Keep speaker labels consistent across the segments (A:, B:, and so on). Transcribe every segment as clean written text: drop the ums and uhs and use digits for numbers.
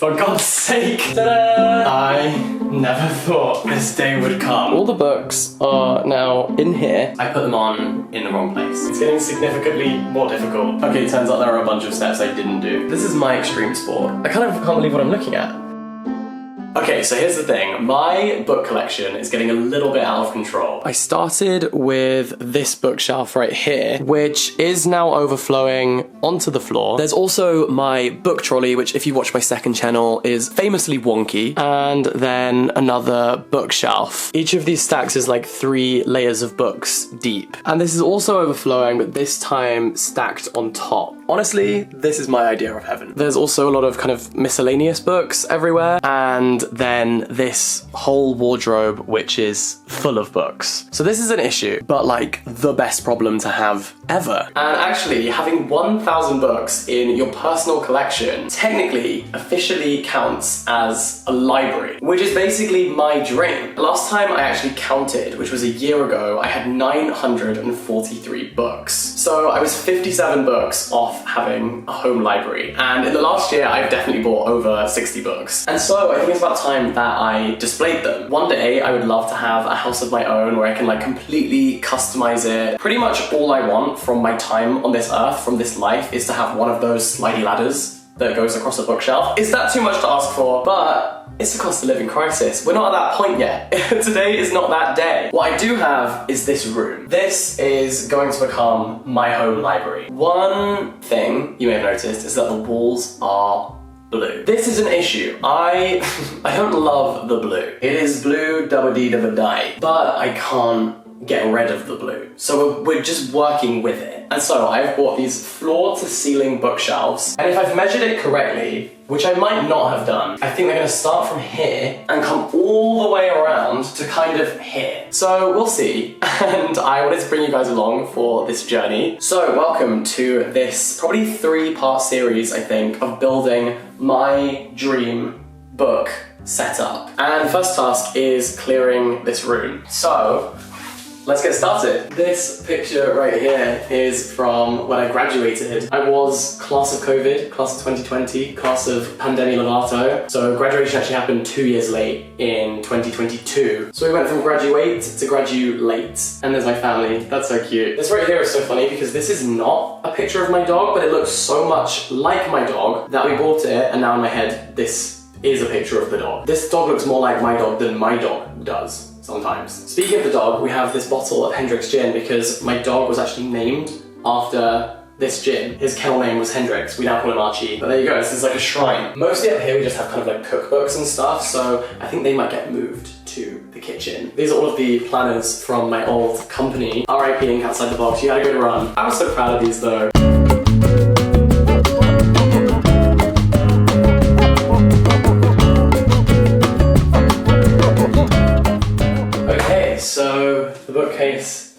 A: For God's sake! Ta-da! I never thought this day would come. All the books are now in here. I put them on in the wrong place. It's getting significantly more difficult. Okay, it turns out there are a bunch of steps I didn't do. This is my extreme sport. I kind of can't believe what I'm looking at. Okay, so here's the thing. My book collection is getting a little bit out of control. I started with this bookshelf right here, which is now overflowing onto the floor. There's also my book trolley, which if you watch my second channel is famously wonky, and then another bookshelf. Each of these stacks is like 3 layers of books deep. And this is also overflowing, but this time stacked on top. Honestly, this is my idea of heaven. There's also a lot of kind of miscellaneous books everywhere, and then this whole wardrobe which is full of books. So this is an issue, but like the best problem to have ever. And actually, having 1,000 books in your personal collection technically, officially counts as a library, which is basically my dream. Last time I actually counted, which was a year ago, I had 943 books. So I was 57 books off having a home library. And in the last year, I've definitely bought over 60 books. And so I think it's about time that I displayed them. One day, I would love to have a house of my own where I can like completely customize it. Pretty much all I want from my time on this earth, from this life, is to have one of those slidey ladders that goes across a bookshelf. Is that too much to ask for? But it's a cost of living crisis. We're not at that point yet. Today is not that day. What I do have is this room. This is going to become my home library. One thing you may have noticed is that the walls are blue. This is an issue. I don't love the blue. It is blue dabba-dee-dabba-die, but I can't get rid of the blue. So we're just working with it. And so I've bought these floor-to-ceiling bookshelves, and if I've measured it correctly, which I might not have done, I think they're gonna start from here and come all the way around to kind of here. So we'll see, and I wanted to bring you guys along for this journey. So welcome to this probably 3-part series, I think, of building my dream book setup. And the first task is clearing this room. So let's get started. This picture right here is from when I graduated. I was class of COVID, class of 2020, class of pandemi levato. So graduation actually happened 2 years late in 2022. So we went from graduate to graduate. And there's my family. That's so cute. This right here is so funny because this is not a picture of my dog, but it looks so much like my dog that we bought it, and now in my head, this is a picture of the dog. This dog looks more like my dog than my dog does. Sometimes. Speaking of the dog, we have this bottle of Hendrick's gin because my dog was actually named after this gin. His kennel name was Hendrix. We now call him Archie. But there you go, this is like a shrine. Mostly up here we just have kind of like cookbooks and stuff, so I think they might get moved to the kitchen. These are all of the planners from my old company. RIP Ink outside the box, you had a good run. I was so proud of these though. So the bookcase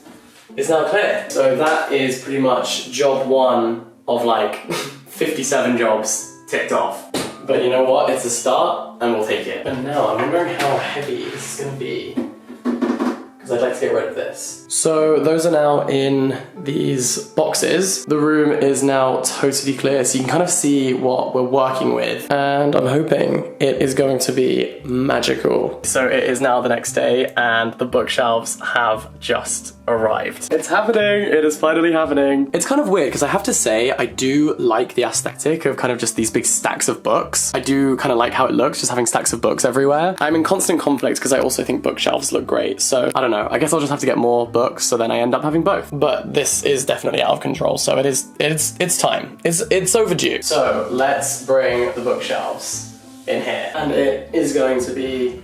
A: is now clear. So that is pretty much job 1 of like 57 jobs ticked off. But you know what? It's a start and we'll take it. And now I'm wondering how heavy this is gonna be, because I'd like to get rid of this. So those are now in these boxes. The room is now totally clear, so you can kind of see what we're working with. And I'm hoping it is going to be magical. So it is now the next day and the bookshelves have just arrived. It's happening, it is finally happening. It's kind of weird because I have to say I do like the aesthetic of kind of just these big stacks of books. I do kind of like how it looks, just having stacks of books everywhere. I'm in constant conflict because I also think bookshelves look great. So I don't know, I guess I'll just have to get more books so then I end up having both. But this is definitely out of control, so it's time. It's overdue. So let's bring the bookshelves in here. And it is going to be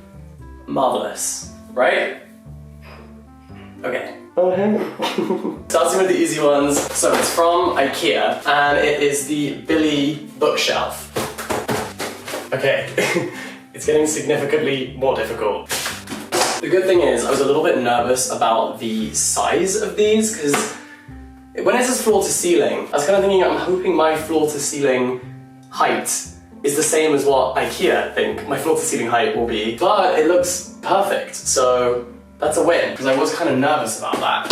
A: marvelous, right? Okay. Starting with the easy ones. So it's from IKEA and it is the Billy bookshelf. Okay, it's getting significantly more difficult. The good thing is I was a little bit nervous about the size of these because when it says floor to ceiling, I was kind of thinking I'm hoping my floor to ceiling height is the same as what IKEA think my floor to ceiling height will be, but it looks perfect, so that's a win, because I was kind of nervous about that.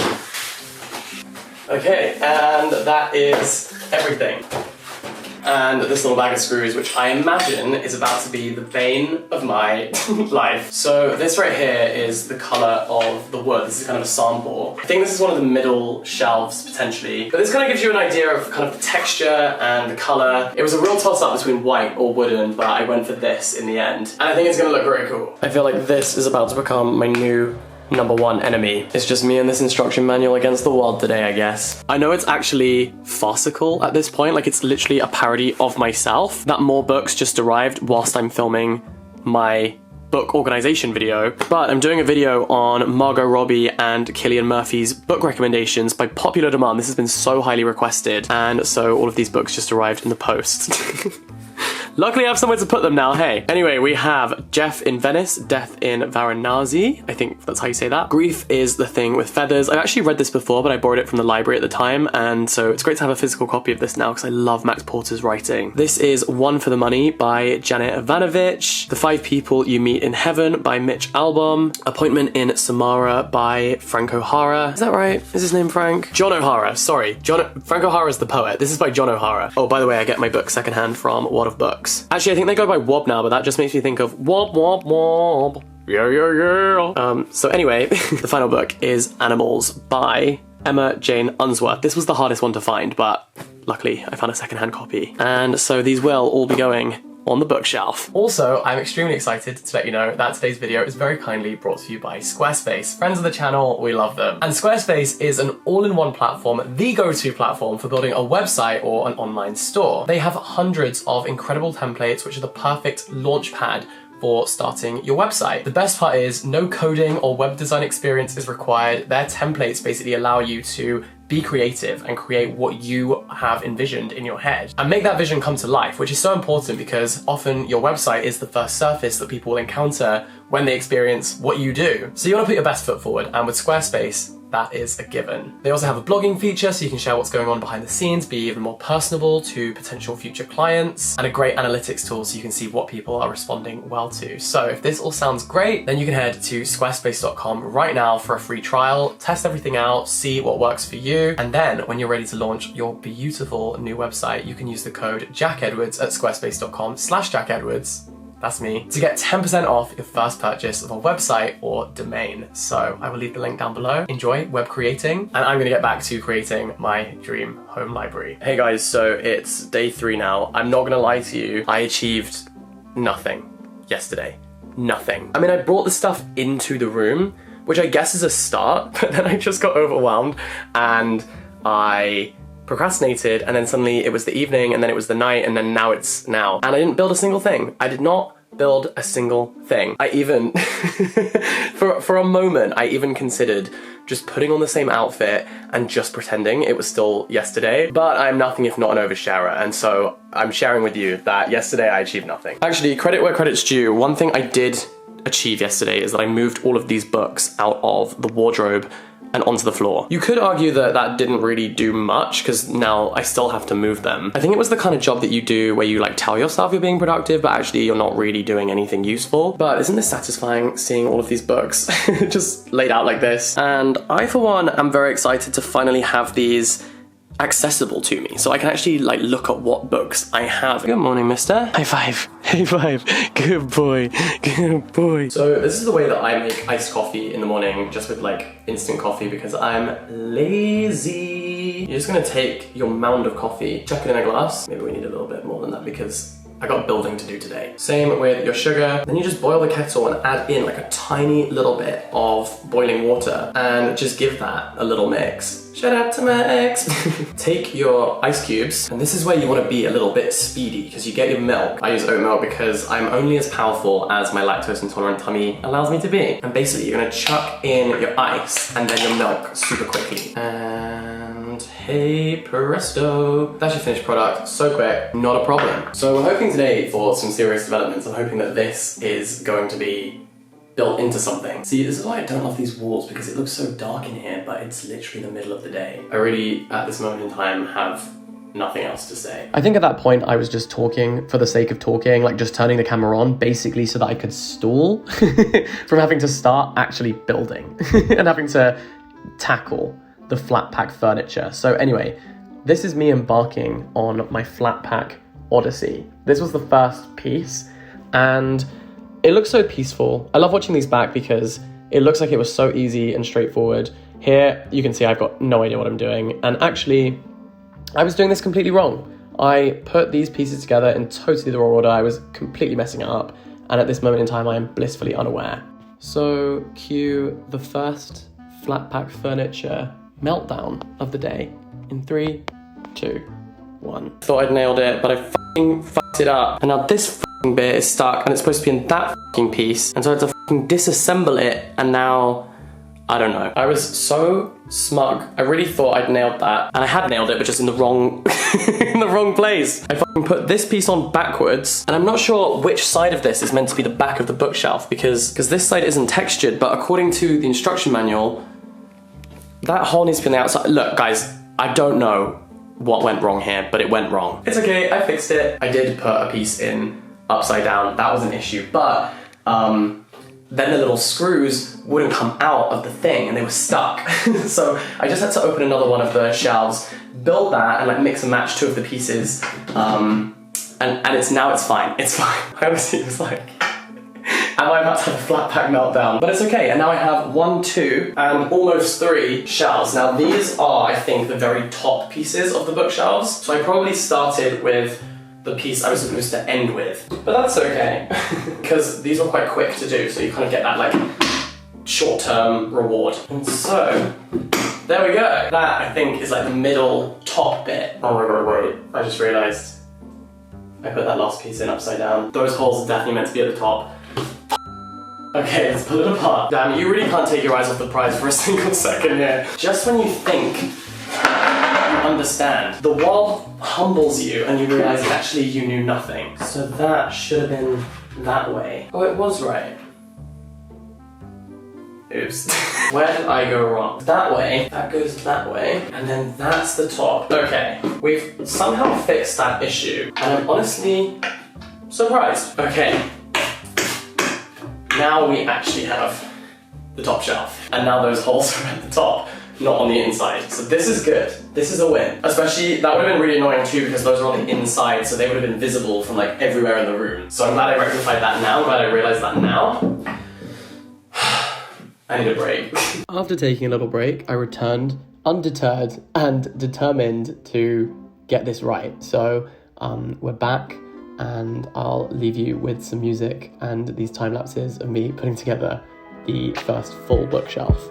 A: Okay, and that is everything. and this little bag of screws, which I imagine is about to be the bane of my life. So this right here is the color of the wood. This is kind of a sample. I think this is one of the middle shelves potentially, but this kind of gives you an idea of kind of the texture and the color. It was a real toss up between white or wooden, but I went for this in the end, and I think it's gonna look very cool. I feel like this is about to become my new #1 enemy. It's just me and this instruction manual against the world today, I guess. I know it's actually farcical at this point, like it's literally a parody of myself, that more books just arrived whilst I'm filming my book organization video, but I'm doing a video on Margot Robbie and Cillian Murphy's book recommendations by popular demand. This has been so highly requested, and so all of these books just arrived in the post. Luckily I have somewhere to put them now, hey. Anyway, we have Jeff in Venice, Death in Varanasi. I think that's how you say that. Grief is the Thing with Feathers. I've actually read this before, but I borrowed it from the library at the time, and so it's great to have a physical copy of this now because I love Max Porter's writing. This is One for the Money by Janet Ivanovic. The Five People You Meet in Heaven by Mitch Albom. Appointment in Samara by Frank O'Hara. Is that right? Is his name Frank? John O'Hara, sorry. Frank O'Hara is the poet. This is by John O'Hara. Oh, by the way, I get my book secondhand from What of Books. Actually, I think they go by Wob now, but that just makes me think of Wob, Wob, Wob. Yeah, yeah, yeah. So anyway, the final book is Animals by Emma Jane Unsworth. This was the hardest one to find, but luckily I found a secondhand copy. And so these will all be going on the bookshelf. Also, I'm extremely excited to let you know that today's video is very kindly brought to you by Squarespace. Friends of the channel, we love them. And Squarespace is an all-in-one platform, the go-to platform for building a website or an online store. They have hundreds of incredible templates, which are the perfect launch pad for starting your website. The best part is no coding or web design experience is required. Their templates basically allow you to be creative and create what you have envisioned in your head and make that vision come to life, which is so important because often your website is the first surface that people will encounter when they experience what you do. So you want to put your best foot forward, and with Squarespace, that is a given. They also have a blogging feature so you can share what's going on behind the scenes, be even more personable to potential future clients, and a great analytics tool so you can see what people are responding well to. So if this all sounds great, then you can head to squarespace.com right now for a free trial, test everything out, see what works for you, and then when you're ready to launch your beautiful new website, you can use the code jackedwards at squarespace.com/jackedwards. That's me, to get 10% off your first purchase of a website or domain. So I will leave the link down below. Enjoy web creating, and I'm gonna get back to creating my dream home library. Hey guys, so it's day 3 now. I'm not gonna lie to you, I achieved nothing yesterday. Nothing. I mean, I brought the stuff into the room, which I guess is a start, but then I just got overwhelmed and I procrastinated, and then suddenly it was the evening, and then it was the night, and then now it's now. And I didn't build a single thing. I did not build a single thing. I even, for a moment, I even considered just putting on the same outfit and just pretending it was still yesterday. But I'm nothing if not an oversharer, and so I'm sharing with you that yesterday I achieved nothing. Actually, credit where credit's due. One thing I did achieve yesterday is that I moved all of these books out of the wardrobe and onto the floor. You could argue that that didn't really do much because now I still have to move them. I think it was the kind of job that you do where you like tell yourself you're being productive, but actually you're not really doing anything useful. But isn't this satisfying seeing all of these books just laid out like this? And I, for one, am very excited to finally have these accessible to me, so I can actually like look at what books I have. Good morning, mister. High five. High five. Good boy. Good boy. So this is the way that I make iced coffee in the morning, just with like instant coffee, because I'm lazy. You're just gonna take your mound of coffee, chuck it in a glass. Maybe we need a little bit more than that because I got building to do today. Same with your sugar. Then you just boil the kettle and add in like a tiny little bit of boiling water and just give that a little mix. Shout out to my ex. Take your ice cubes, and this is where you want to be a little bit speedy because you get your milk. I use oat milk because I'm only as powerful as my lactose intolerant tummy allows me to be. And basically you're gonna chuck in your ice and then your milk super quickly. And hey presto, that's your finished product. So quick, not a problem. So we're hoping today for some serious developments. I'm hoping that this is going to be built into something. See, this is why I don't love these walls, because it looks so dark in here, but it's literally the middle of the day. I really, at this moment in time, have nothing else to say. I think at that point I was just talking for the sake of talking, like just turning the camera on, basically so that I could stall from having to start actually building and having to tackle the flat pack furniture. So anyway, this is me embarking on my flat pack odyssey. This was the first piece, and it looks so peaceful. I love watching these back because it looks like it was so easy and straightforward. Here, you can see I've got no idea what I'm doing, and actually, I was doing this completely wrong. I put these pieces together in totally the wrong order. I was completely messing it up, and at this moment in time, I am blissfully unaware. So, cue the first flat pack furniture meltdown of the day in 3, 2, 1. Thought I'd nailed it, but I fucking fucked it up. And now this fucking bit is stuck, and it's supposed to be in that fucking piece, and so I had to fucking disassemble it, and now, I don't know. I was so smug. I really thought I'd nailed that, and I had nailed it, but just in the wrong, in the wrong place. I fucking put this piece on backwards, and I'm not sure which side of this is meant to be the back of the bookshelf, because this side isn't textured, but according to the instruction manual, that hole needs to be on the outside. Look, guys, I don't know what went wrong here, but it went wrong. It's okay, I fixed it. I did put a piece in upside down. That was an issue, but then the little screws wouldn't come out of the thing and they were stuck. So I just had to open another one of the shelves, build that, and like mix and match two of the pieces. And it's fine. It's fine. I honestly was like, am I about to have a flat pack meltdown? But it's okay, and now I have 1, 2, and almost 3 shelves. Now these are, I think, the very top pieces of the bookshelves. So I probably started with the piece I was supposed to end with. But that's okay, because these were quite quick to do, so you kind of get that like short-term reward. And so, there we go. That, I think, is like the middle top bit. Oh my god, wait, I just realized I put that last piece in upside down. Those holes are definitely meant to be at the top. Okay, let's pull it apart. Damn, you really can't take your eyes off the prize for a single second here. Just when you think you understand, the wall humbles you and you realize actually you knew nothing. So that should have been that way. Oh, it was right. Oops. Where did I go wrong? That way, that goes that way, and then that's the top. Okay, we've somehow fixed that issue, and I'm honestly surprised. Okay. Now we actually have the top shelf. And now those holes are at the top, not on the inside. So this is good. This is a win. Especially, that would have been really annoying too because those are on the inside, so they would have been visible from like everywhere in the room. So I'm glad I rectified that now, I'm glad I realized that now. I need a break. After taking a little break, I returned undeterred and determined to get this right. So we're back, and I'll leave you with some music and these time lapses of me putting together the first full bookshelf.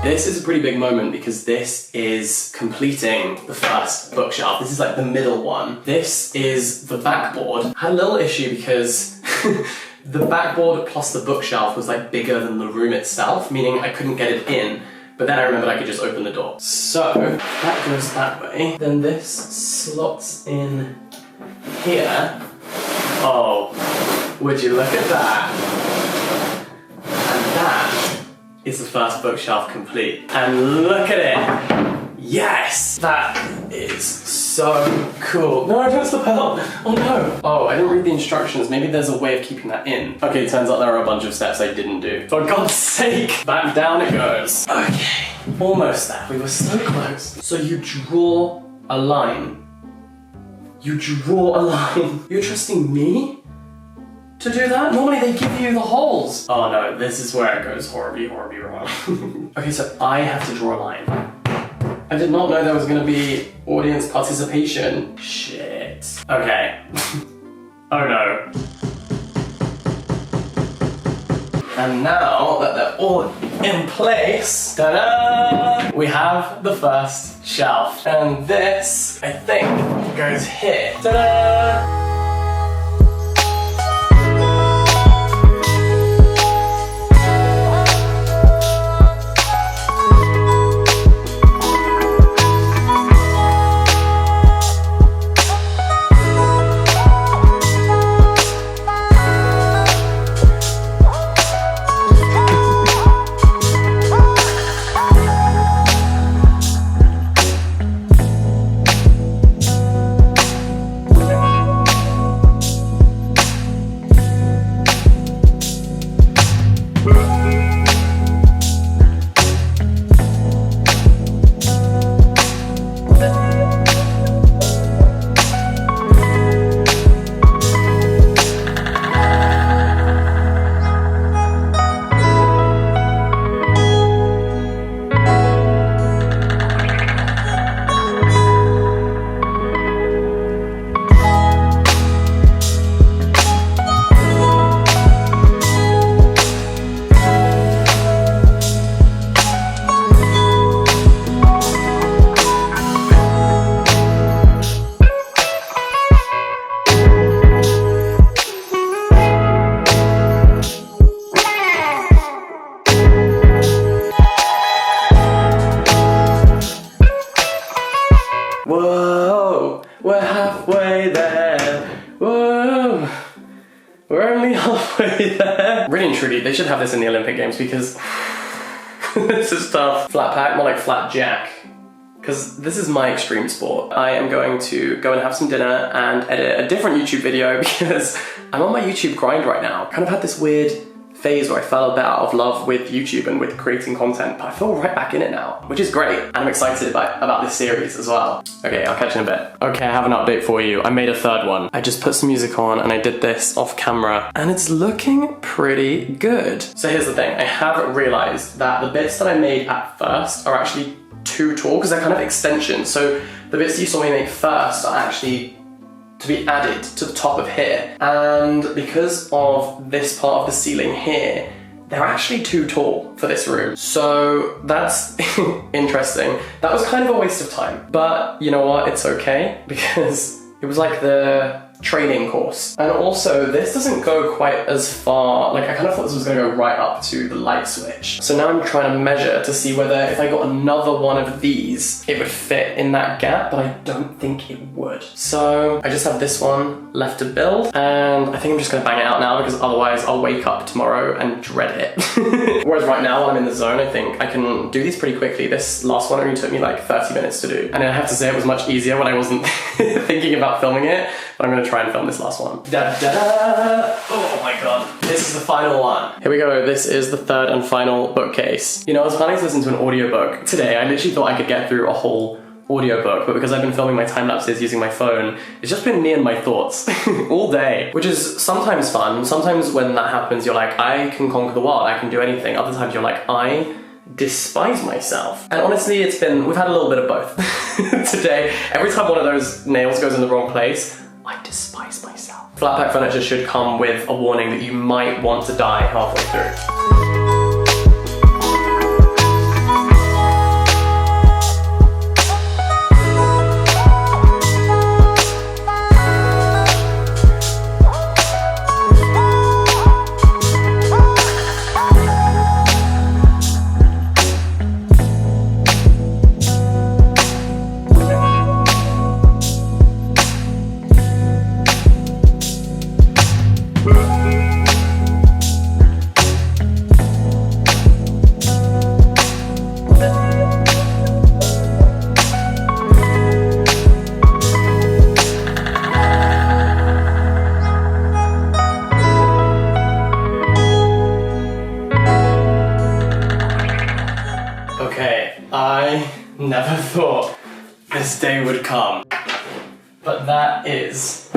A: This is a pretty big moment because this is completing the first bookshelf. This is like the middle one. This is the backboard. I had a little issue because the backboard plus the bookshelf was like bigger than the room itself, meaning I couldn't get it in. But then I remembered I could just open the door. So that goes that way. Then this slots in here. Oh, would you look at that? And that is the first bookshelf complete. And look at it! Yes! That is so cool. No, I pressed the bell! Oh no! Oh, I didn't read the instructions. Maybe there's a way of keeping that in. Okay, it turns out there are a bunch of steps I didn't do. For God's sake! Back down it goes. Okay, almost there. We were so close. So you draw a line. You draw a line. You're trusting me to do that? Normally they give you the holes. Oh no, this is where it goes horribly, horribly wrong. Okay, so I have to draw a line. I did not know there was gonna be audience participation. Shit. Okay. Oh no. And now that they're all in place, ta-da! we have the first shelf. And this, I think, goes here. Ta-da! Whoa, we're halfway there. Whoa, we're only halfway there. Really and truly, they should have this in the Olympic Games because this is tough. Flat pack, more like flat jack. Because this is my extreme sport. I am going to go and have some dinner and edit a different YouTube video because I'm on my YouTube grind right now. Kind of had this weird phase where I fell a bit out of love with YouTube and with creating content, but I feel right back in it now, which is great. And I'm excited about this series as well. Okay, I'll catch you in a bit. Okay, I have an update for you. I made a third one. I just put some music on and I did this off camera and it's looking pretty good. So here's the thing. I have realized that the bits that I made at first are actually too tall because they're kind of extensions. So the bits you saw me make first are actually to be added to the top of here. And because of this part of the ceiling here, they're actually too tall for this room. So that's interesting. That was kind of a waste of time, but you know what? It's okay because it was like the training course. And also this doesn't go quite as far, like I kind of thought this was gonna go right up to the light switch. So now I'm trying to measure to see whether if I got another one of these, it would fit in that gap, but I don't think it would. So I just have this one left to build and I think I'm just gonna bang it out now because otherwise I'll wake up tomorrow and dread it. Whereas right now when I'm in the zone, I think I can do these pretty quickly. This last one only took me like 30 minutes to do. And I have to say it was much easier when I wasn't thinking about filming it, but I'm gonna try and film this last one. Da, da, da. Oh my god. This is the final one. Here we go. This is the third and final bookcase. You know, I was planning to listen to an audiobook today. I literally thought I could get through a whole audiobook, but because I've been filming my time lapses using my phone, it's just been me and my thoughts all day, which is sometimes fun. Sometimes when that happens, you're like, I can conquer the world, I can do anything. Other times you're like, I despise myself. And honestly, we've had a little bit of both today. Every time one of those nails goes in the wrong place, I despise myself. Flat pack furniture should come with a warning that you might want to die halfway through. I never thought this day would come, but that is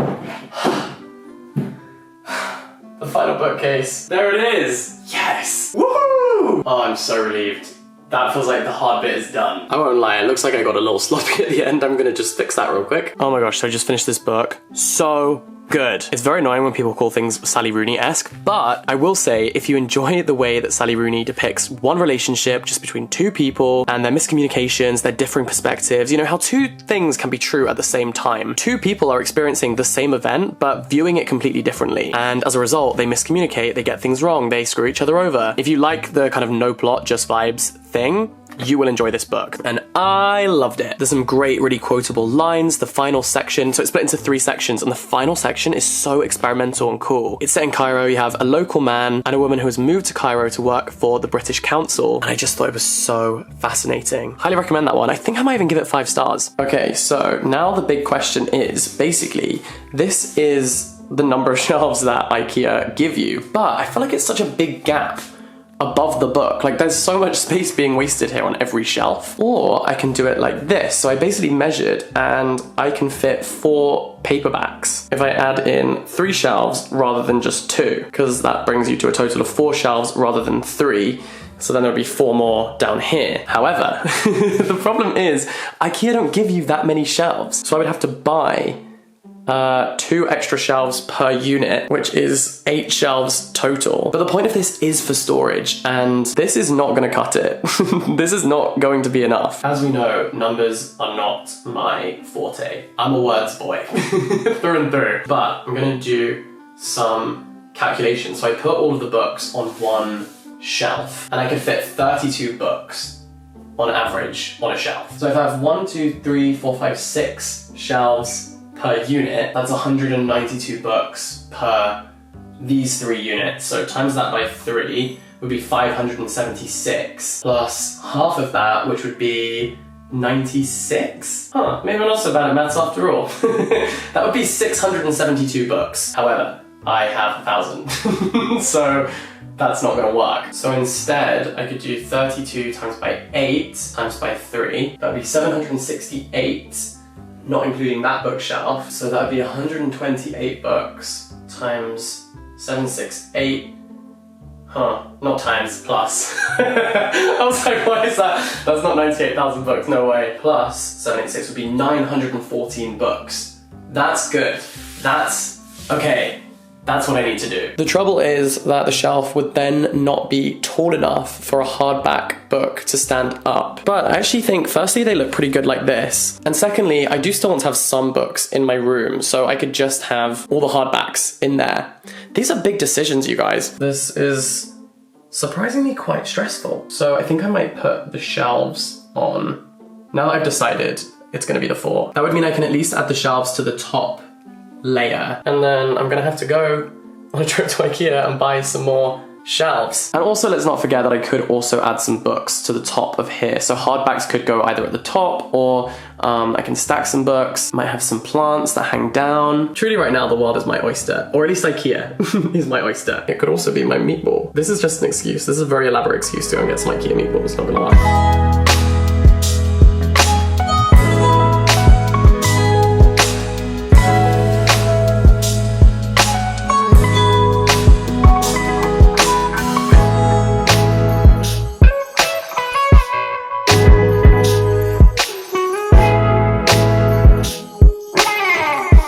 A: the final bookcase. There it is! Yes! Woohoo! Oh, I'm so relieved. That feels like the hard bit is done. I won't lie, it looks like I got a little sloppy at the end. I'm gonna just fix that real quick. Oh my gosh, so I just finished this book. So good. It's very annoying when people call things Sally Rooney-esque, but I will say if you enjoy the way that Sally Rooney depicts one relationship just between two people and their miscommunications, their differing perspectives, you know, how two things can be true at the same time. Two people are experiencing the same event, but viewing it completely differently. And as a result, they miscommunicate, they get things wrong, they screw each other over. If you like the kind of no plot, just vibes thing, you will enjoy this book. And I loved it. There's some great, really quotable lines. The final section, so it's split into 3 sections, and the final section is so experimental and cool. It's set in Cairo. You have a local man and a woman who has moved to Cairo to work for the British Council. And I just thought it was so fascinating. Highly recommend that one. I think I might even give it 5 stars. Okay, so now the big question is, basically, this is the number of shelves that IKEA give you, but I feel like it's such a big gap above the book. Like, there's so much space being wasted here on every shelf. Or I can do it like this. So I basically measured and I can fit 4 paperbacks if I add in 3 shelves rather than just 2, because that brings you to a total of 4 shelves rather than 3. So then there'll be 4 more down here. However, the problem is IKEA don't give you that many shelves. So I would have to buy 2 extra shelves per unit, which is 8 shelves total. But the point of this is for storage, and this is not gonna cut it. This is not going to be enough. As we know, numbers are not my forte. I'm a words boy, through and through. But I'm gonna do some calculations. So I put all of the books on one shelf, and I can fit 32 books on average on a shelf. So if I have 1, 2, 3, 4, 5, 6 shelves per unit, that's 192 books per these 3 units. So times that by 3 would be 576, plus half of that, which would be 96? Huh, maybe I'm not so bad at maths after all. That would be 672 books. However, I have 1,000, so that's not gonna work. So instead, I could do 32 times by 8 times by 3. That'd be 768. Not including that bookshelf, so that'd be 128 books times 768. Not times, plus. I was like, what is that? That's not 98,000 books, no way. Plus 786 would be 914 books. That's good. That's okay. That's what I need to do. The trouble is that the shelf would then not be tall enough for a hardback book to stand up. But I actually think, firstly, they look pretty good like this. And secondly, I do still want to have some books in my room, so I could just have all the hardbacks in there. These are big decisions, you guys. This is surprisingly quite stressful. So I think I might put the shelves on. Now that I've decided it's gonna be the 4, that would mean I can at least add the shelves to the top layer, and then I'm gonna have to go on a trip to IKEA and buy some more shelves. And also, let's not forget that I could also add some books to the top of here. So hardbacks could go either at the top, or I can stack some books. Might have some plants that hang down. Truly right now, the world is my oyster, or at least IKEA is my oyster. It could also be my meatball. This is just an excuse. This is a very elaborate excuse to go and get some IKEA meatballs, not gonna lie.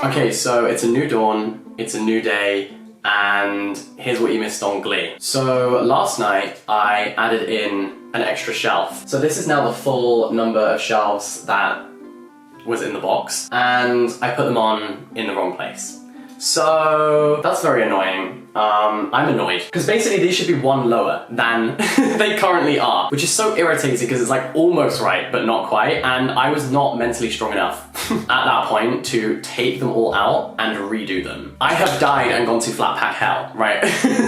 A: Okay, so it's a new dawn, it's a new day, and here's what you missed on Glee. So last night I added in an extra shelf. So this is now the full number of shelves that was in the box, and I put them on in the wrong place. So that's very annoying. I'm annoyed, because basically these should be 1 lower than they currently are, which is so irritating because it's like almost right, but not quite. And I was not mentally strong enough at that point to take them all out and redo them. I have died and gone to flat pack hell, right?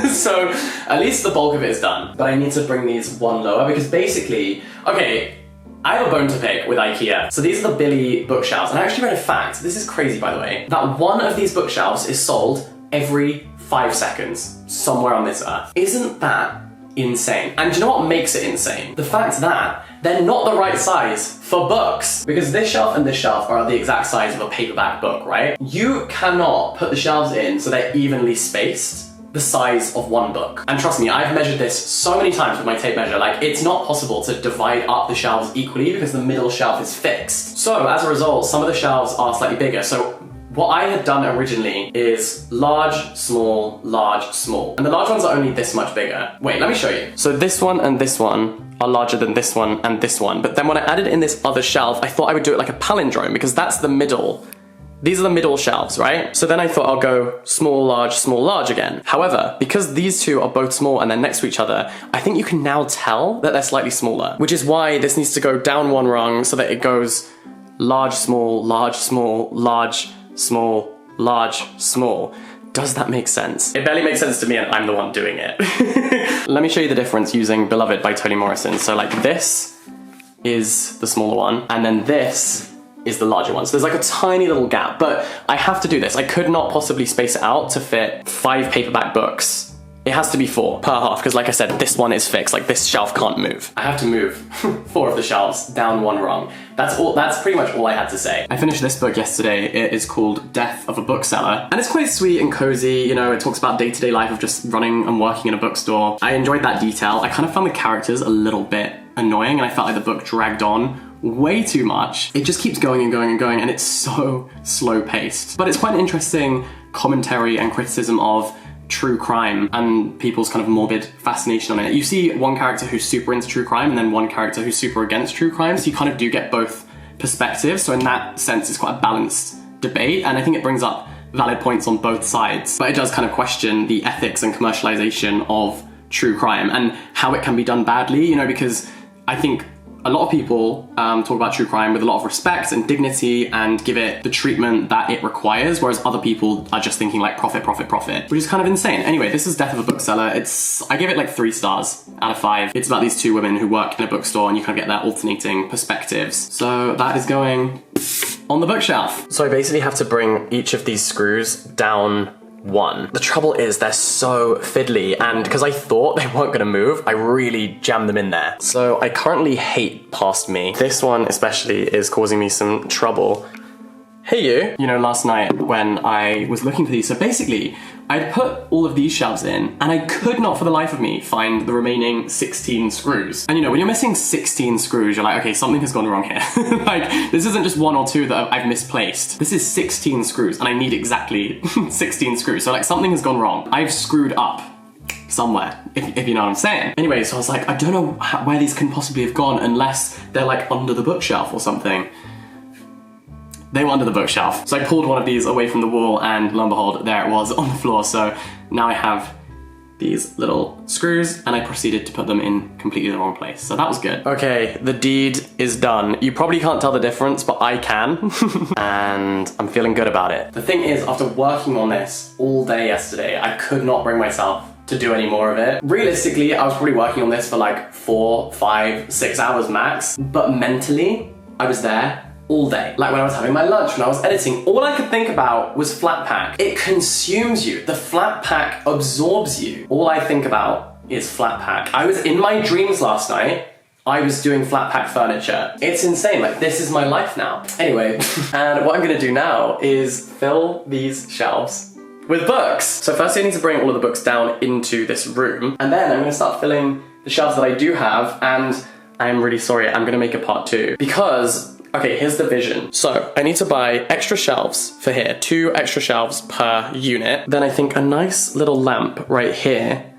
A: So at least the bulk of it is done, but I need to bring these 1 lower because basically, okay, I have a bone to pick with IKEA. So these are the Billy bookshelves, and I actually read a fact, this is crazy by the way, that one of these bookshelves is sold every 5 seconds somewhere on this earth. Isn't that insane? And do you know what makes it insane? The fact that they're not the right size for books. Because this shelf and this shelf are the exact size of a paperback book, right? You cannot put the shelves in so they're evenly spaced the size of 1 book. And trust me, I've measured this so many times with my tape measure, like it's not possible to divide up the shelves equally because the middle shelf is fixed. So as a result, some of the shelves are slightly bigger. So what I had done originally is large, small, large, small. And the large ones are only this much bigger. Wait, let me show you. So this one and this one are larger than this one and this one. But then when I added in this other shelf, I thought I would do it like a palindrome because that's the middle. These are the middle shelves, right? So then I thought I'll go small, large again. However, because these two are both small and they're next to each other, I think you can now tell that they're slightly smaller, which is why this needs to go down one rung so that it goes large, small, large, small, large, small, large, small. Does that make sense? It barely makes sense to me and I'm the one doing it. Let me show you the difference using Beloved by Toni Morrison. So like this is the smaller one and then this is the larger one. So there's like a tiny little gap, but I have to do this. I could not possibly space it out to fit 5 paperback books. It has to be 4 per half, because like I said, this one is fixed. Like this shelf can't move. I have to move 4 of the shelves down one rung. That's pretty much all I had to say. I finished this book yesterday. It is called Death of a Bookseller. And it's quite sweet and cozy. You know, it talks about day-to-day life of just running and working in a bookstore. I enjoyed that detail. I kind of found the characters a little bit annoying and I felt like the book dragged on way too much. It just keeps going and going and going and it's so slow paced. But it's quite an interesting commentary and criticism of true crime and people's kind of morbid fascination on it. You see one character who's super into true crime and then one character who's super against true crime, so you kind of do get both perspectives. So in that sense, it's quite a balanced debate and I think it brings up valid points on both sides. But it does kind of question the ethics and commercialization of true crime and how it can be done badly, you know, because I think a lot of people talk about true crime with a lot of respect and dignity and give it the treatment that it requires, whereas other people are just thinking like profit, profit, profit, which is kind of insane. Anyway, this is Death of a Bookseller. I give it like 3 stars out of 5. It's about these 2 women who work in a bookstore and you kind of get their alternating perspectives. So that is going on the bookshelf. So I basically have to bring each of these screws down 1. The trouble is they're so fiddly and because I thought they weren't gonna move, I really jammed them in there. So I currently hate Past Me. This one especially is causing me some trouble. Hey you! You know, last night when I was looking for these, so basically I'd put all of these shelves in and I could not for the life of me find the remaining 16 screws. And you know, when you're missing 16 screws, you're like, okay, something has gone wrong here. Like, this isn't just 1 or 2 that I've misplaced. This is 16 screws and I need exactly 16 screws. So like something has gone wrong. I've screwed up somewhere, if you know what I'm saying. Anyway, so I was like, I don't know where these can possibly have gone unless they're like under the bookshelf or something. They were under the bookshelf. So I pulled one of these away from the wall and lo and behold, there it was on the floor. So now I have these little screws and I proceeded to put them in completely the wrong place. So that was good. Okay, the deed is done. You probably can't tell the difference, but I can. And I'm feeling good about it. The thing is, after working on this all day yesterday, I could not bring myself to do any more of it. Realistically, I was probably working on this for like 4, 5, 6 hours max, but mentally, I was there all day. Like when I was having my lunch, when I was editing, all I could think about was flat pack. It consumes you. The flat pack absorbs you. All I think about is flat pack. I was in my dreams last night. I was doing flat pack furniture. It's insane, like this is my life now. Anyway, and what I'm gonna do now is fill these shelves with books. So first I need to bring all of the books down into this room, and then I'm gonna start filling the shelves that I do have, and I'm really sorry, I'm gonna make a part 2. Because okay, here's the vision. So I need to buy extra shelves for here, 2 extra shelves per unit. Then I think a nice little lamp right here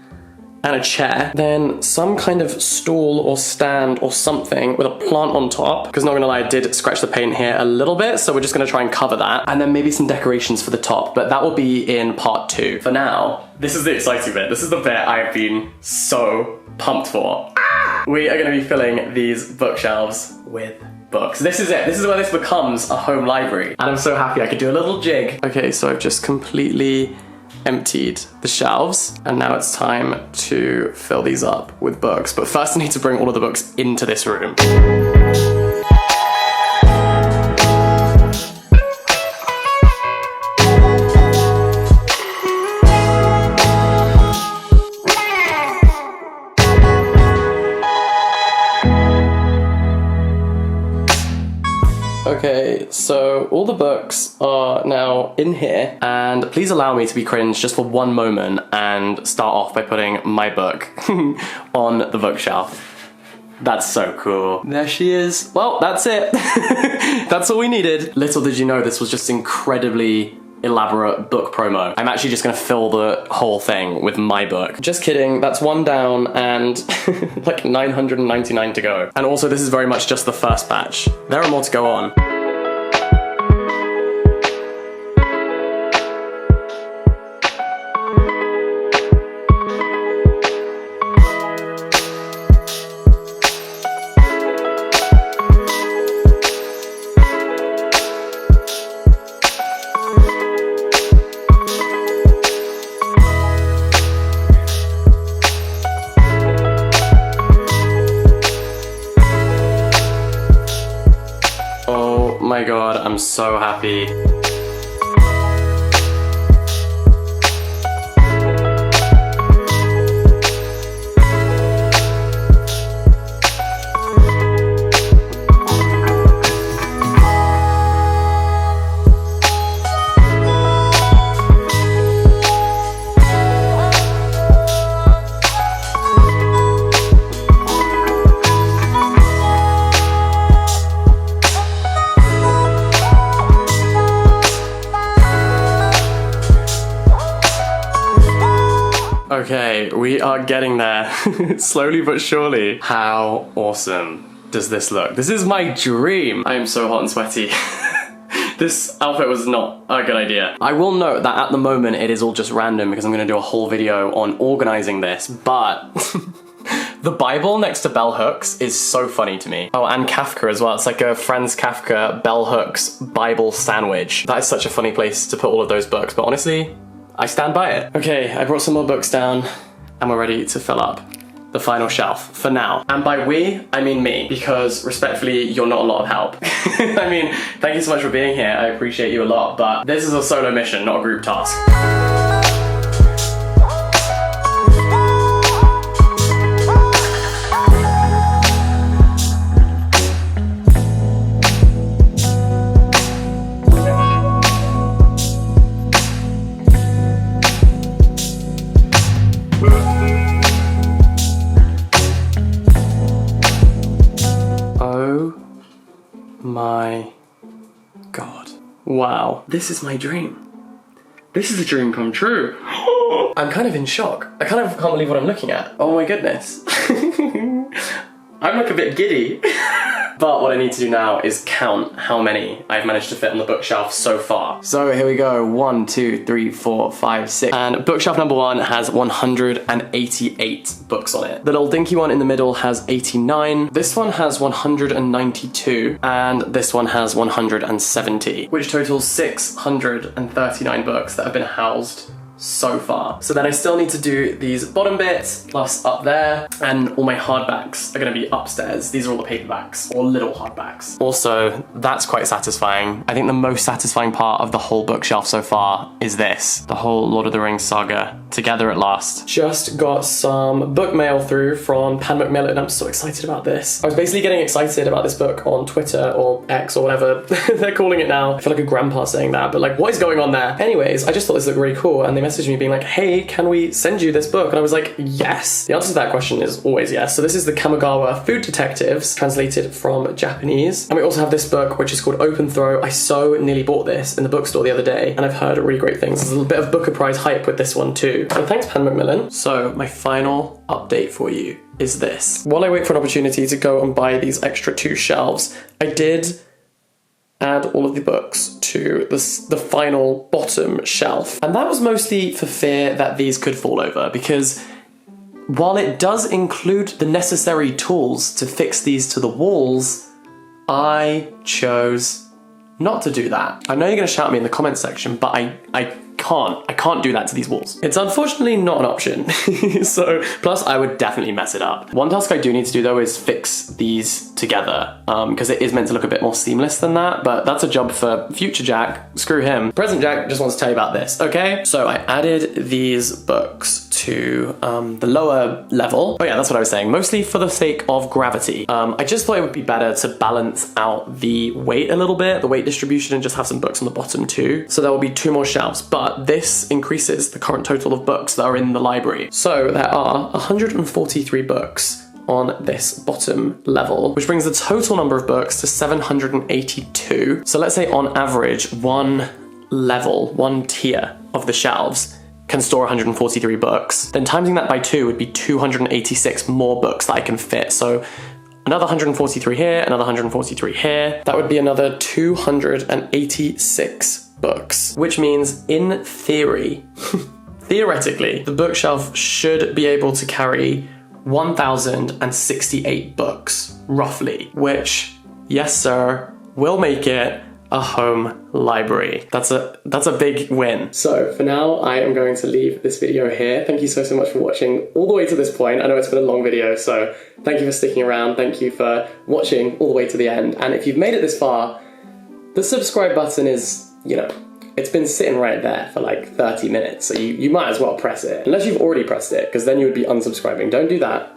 A: and a chair. Then some kind of stool or stand or something with a plant on top. Because not gonna lie, I did scratch the paint here a little bit, so we're just gonna try and cover that. And then maybe some decorations for the top, but that will be in part 2. For now, this is the exciting bit. This is the bit I have been so pumped for. We are gonna be filling these bookshelves with books. This is it. This is where this becomes a home library. And I'm so happy I could do a little jig. Okay, so I've just completely emptied the shelves and now it's time to fill these up with books. But first I need to bring all of the books into this room. Okay, so all the books are now in here, and please allow me to be cringe just for one moment and start off by putting my book on the bookshelf. That's so cool. There she is. Well, that's it. That's all we needed. Little did you know this was just incredibly elaborate book promo. I'm actually just gonna fill the whole thing with my book. Just kidding, that's one down and like 999 to go. And also this is very much just the first batch. There are more to go on. Oh my god, I'm so happy. Okay, we are getting there, slowly but surely. How awesome does this look? This is my dream. I am so hot and sweaty. This outfit was not a good idea. I will note that at the moment it is all just random because I'm gonna do a whole video on organizing this, but the Bible next to bell hooks is so funny to me. Oh, and Kafka as well. It's like a Franz Kafka bell hooks Bible sandwich. That is such a funny place to put all of those books, but honestly, I stand by it. Okay, I brought some more books down and we're ready to fill up the final shelf for now. And by we, I mean me, because respectfully, you're not a lot of help. I mean, thank you so much for being here. I appreciate you a lot, but this is a solo mission, not a group task. My god. Wow. This is my dream. This is a dream come true. I'm kind of in shock. I kind of can't believe what I'm looking at. Oh my goodness. I'm like a bit giddy. But what I need to do now is count how many I've managed to fit on the bookshelf so far. So here we go, 1, 2, 3, 4, 5, 6. And bookshelf number 1 has 188 books on it. The little dinky one in the middle has 89. This one has 192. And this one has 170, which totals 639 books that have been housed so far. So then I still need to do these bottom bits, plus up there, and all my hardbacks are gonna be upstairs. These are all the paperbacks, or little hardbacks. Also, that's quite satisfying. I think the most satisfying part of the whole bookshelf so far is this. The whole Lord of the Rings saga, together at last. Just got some book mail through from Pan Macmillan. I'm so excited about this. I was basically getting excited about this book on Twitter, or X, or whatever they're calling it now. I feel like a grandpa saying that, but like, what is going on there? Anyways, I just thought this looked really cool, and they messaged me being like, hey, can we send you this book? And I was like, yes. The answer to that question is always yes. So this is the Kamigawa Food Detectives, translated from Japanese. And we also have this book, which is called Open Throw. I so nearly bought this in the bookstore the other day, and I've heard really great things. There's a little bit of Booker Prize hype with this one too. And thanks, Pan Macmillan. So my final update for you is this. While I wait for an opportunity to go and buy these extra 2 shelves, I did add all of the books to the final bottom shelf. And that was mostly for fear that these could fall over, because while it does include the necessary tools to fix these to the walls, I chose not to do that. I know you're gonna shout at me in the comments section, but I can't do that to these walls. It's unfortunately not an option. So, plus I would definitely mess it up. One task I do need to do though is fix these together, because it is meant to look a bit more seamless than that, but that's a job for future Jack. Screw him. Present Jack just wants to tell you about this, okay? So I added these books to the lower level. Oh yeah, that's what I was saying. Mostly for the sake of gravity. I just thought it would be better to balance out the weight a little bit, the weight distribution, and just have some books on the bottom too. So there will be 2 more shelves, but this increases the current total of books that are in the library. So there are 143 books on this bottom level, which brings the total number of books to 782. So let's say on average, one level, one tier of the shelves can store 143 books. Then timesing that by 2 would be 286 more books that I can fit. So another 143 here, another 143 here. That would be another 286 books, which means in theory, theoretically, the bookshelf should be able to carry 1,068 books, roughly, which, yes sir, will make it a home library. That's a big win. So for now, I am going to leave this video here. Thank you so much for watching all the way to this point. I know it's been a long video, so thank you for sticking around. Thank you for watching all the way to the end. And if you've made it this far, the subscribe button is, you know, it's been sitting right there for like 30 minutes, so you might as well press it. Unless you've already pressed it, because then you would be unsubscribing. Don't do that.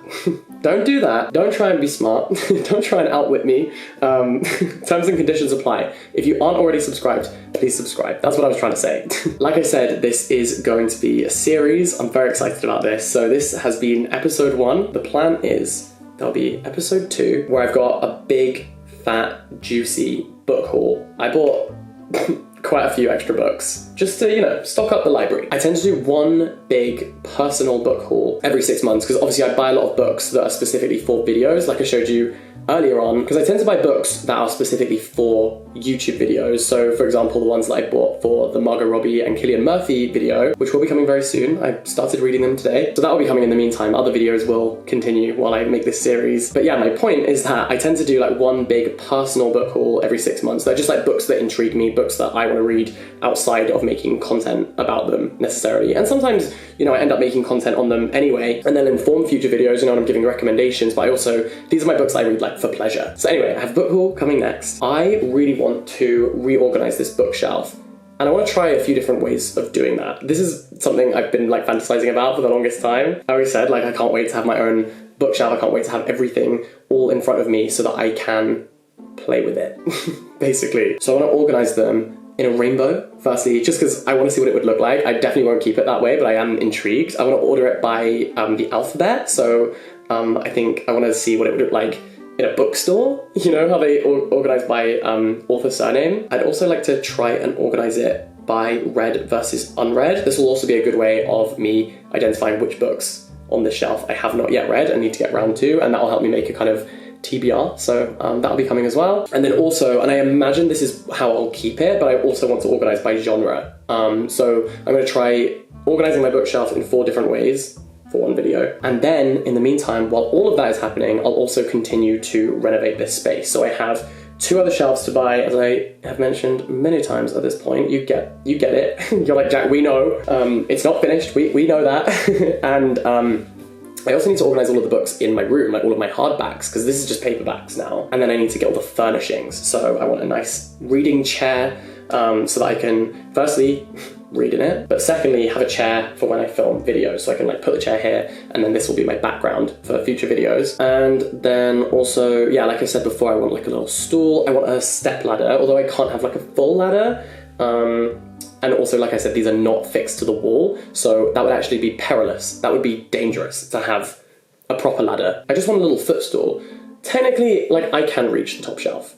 A: Don't do that. Don't try and be smart. Don't try and outwit me. Terms and conditions apply. If you aren't already subscribed, please subscribe. That's what I was trying to say. Like I said, this is going to be a series. I'm very excited about this. So this has been episode 1. The plan is there'll be episode 2, where I've got a big, fat, juicy book haul. I bought quite a few extra books just to, you know, stock up the library. I tend to do one big personal book haul every 6 months because obviously I buy a lot of books that are specifically for videos, like I showed you earlier on, because I tend to buy books that are specifically for YouTube videos. So for example, the ones that I bought for the Margot Robbie and Cillian Murphy video, which will be coming very soon. I started reading them today. So that will be coming in the meantime. Other videos will continue while I make this series. But yeah, my point is that I tend to do like one big personal book haul every 6 months. They're just like books that intrigue me, books that I want to read outside of making content about them necessarily. And sometimes, you know, I end up making content on them anyway, and they'll inform future videos, you know, and I'm giving recommendations, but I also, these are my books I read like for pleasure. So anyway, I have book haul coming next. I really want to reorganize this bookshelf, and I want to try a few different ways of doing that. This is something I've been like fantasizing about for the longest time. I always said, like, I can't wait to have my own bookshelf. I can't wait to have everything all in front of me so that I can play with it, basically. So I want to organize them in a rainbow, firstly, just because I want to see what it would look like. I definitely won't keep it that way, but I am intrigued. I want to order it by the alphabet, so I think I want to see what it would look like in a bookstore, you know, how they organize by author surname. I'd also like to try and organize it by read versus unread. This will also be a good way of me identifying which books on the shelf I have not yet read and need to get round to, and that'll help me make a kind of TBR, so that'll be coming as well. And then also, and I imagine this is how I'll keep it, but I also want to organize by genre. So I'm going to try organizing my bookshelf in 4 different ways for one video. And then in the meantime, while all of that is happening, I'll also continue to renovate this space. So I have 2 other shelves to buy, as I have mentioned many times at this point. You get it. You're like, Jack, we know. It's not finished, we know that. And I also need to organize all of the books in my room, like all of my hardbacks, because this is just paperbacks now. And then I need to get all the furnishings. So I want a nice reading chair so that I can, firstly, read in it, but secondly, have a chair for when I film videos. So I can like put the chair here, and then this will be my background for future videos. And then also, yeah, like I said before, I want like a little stool. I want a step ladder, although I can't have like a full ladder. And also, like I said, these are not fixed to the wall, so that would actually be perilous. That would be dangerous to have a proper ladder. I just want a little footstool. Technically, like, I can reach the top shelf.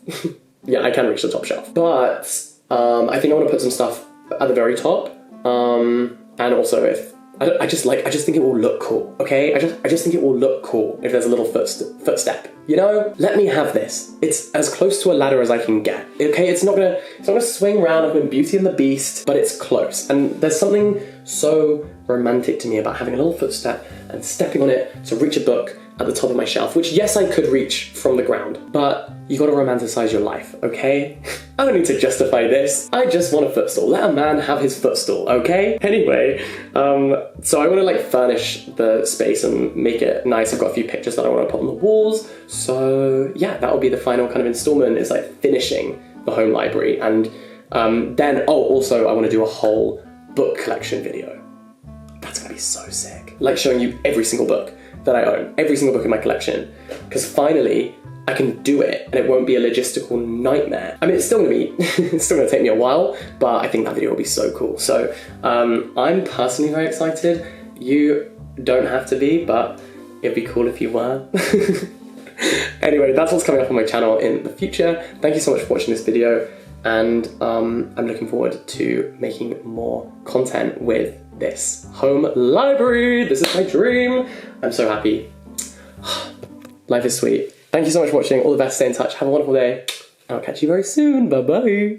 A: Yeah, I can reach the top shelf. But I think I want to put some stuff at the very top. And also, if I just think it will look cool. Okay, I just think it will look cool if there's a little footstep. You know, let me have this. It's as close to a ladder as I can get. Okay, it's not gonna swing around like in Beauty and the Beast, but it's close. And there's something so romantic to me about having a little footstep and stepping on it to reach a book at the top of my shelf, which yes, I could reach from the ground, but you gotta romanticize your life, okay? I don't need to justify this. I just want a footstool. Let a man have his footstool, okay? Anyway, so I wanna like furnish the space and make it nice. I've got a few pictures that I wanna put on the walls. So yeah, that will be the final kind of installment, is like finishing the home library. And then, also I wanna do a whole book collection video. That's gonna be so sick. Like showing you every single book that I own, every single book in my collection, because finally I can do it and it won't be a logistical nightmare. I mean, it's still gonna be, it's still gonna take me a while, but I think that video will be so cool. So I'm personally very excited. You don't have to be, but It'd be cool if you were. Anyway, that's what's coming up on my channel in the future. Thank you so much for watching this video, and I'm looking forward to making more content with this home library. This is my dream. I'm so happy. Life is sweet. Thank you so much for watching. All the best, stay in touch, have a wonderful day, and I'll catch you very soon. Bye bye.